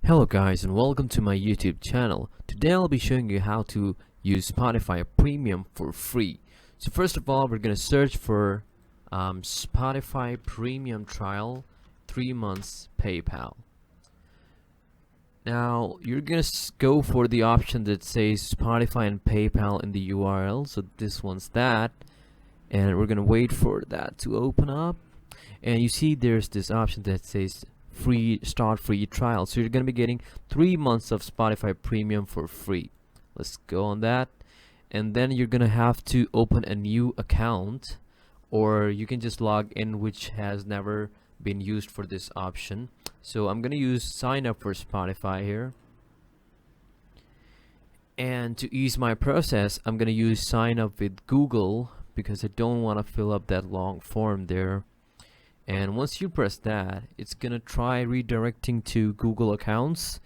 Hello guys and welcome to my YouTube channel. Today I'll be showing you how to use Spotify Premium for free. So first of all, we're going to search for Spotify Premium trial 3 months PayPal. Now you're going to go for the option that says Spotify and PayPal in the URL. So this one's that, and we're going to wait for that to open up. And you see there's this option that says start free trial, so you're gonna be getting 3 months of Spotify Premium for free. Let's go on that, and then you're gonna have to open a new account, or you can just log in, which has never been used for this option. So I'm gonna use sign up for Spotify here, and to ease my process I'm gonna use sign up with Google because I don't want to fill up that long form there. And once you press that, it's gonna try redirecting to Google accounts,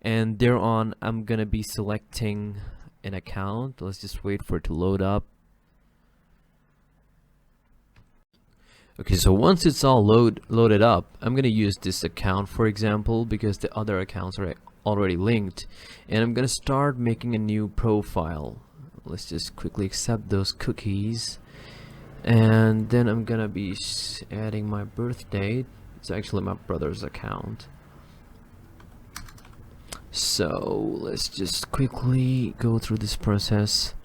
and thereon I'm gonna be selecting an account. Let's just wait for it to load up. Okay, so once it's all loaded up, I'm gonna use this account for example because the other accounts are already linked, and I'm gonna start making a new profile. Let's just quickly accept those cookies. And then I'm gonna be adding my birth date. It's actually my brother's account. So let's just quickly go through this process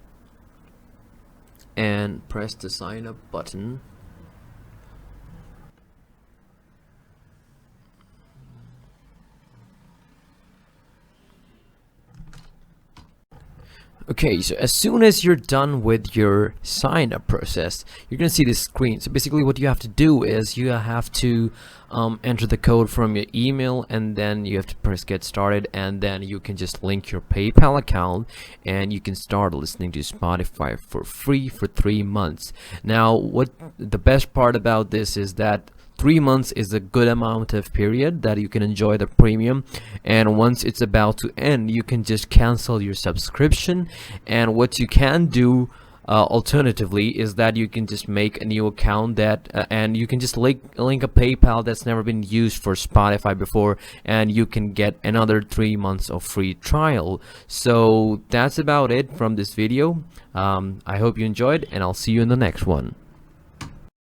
and press the sign up button. Okay, so as soon as you're done with your sign up process, you're gonna see this screen. So basically what you have to do is you have to enter the code from your email, and then you have to press get started, and then you can just link your PayPal account and you can start listening to Spotify for free for 3 months. Now what the best part about this is that 3 months is a good amount of period that you can enjoy the premium, and once it's about to end you can just cancel your subscription. And what you can do alternatively is that you can just make a new account that and you can just link a PayPal that's never been used for Spotify before, and you can get another 3 months of free trial. So that's about it from this video. I hope you enjoyed, and I'll see you in the next one.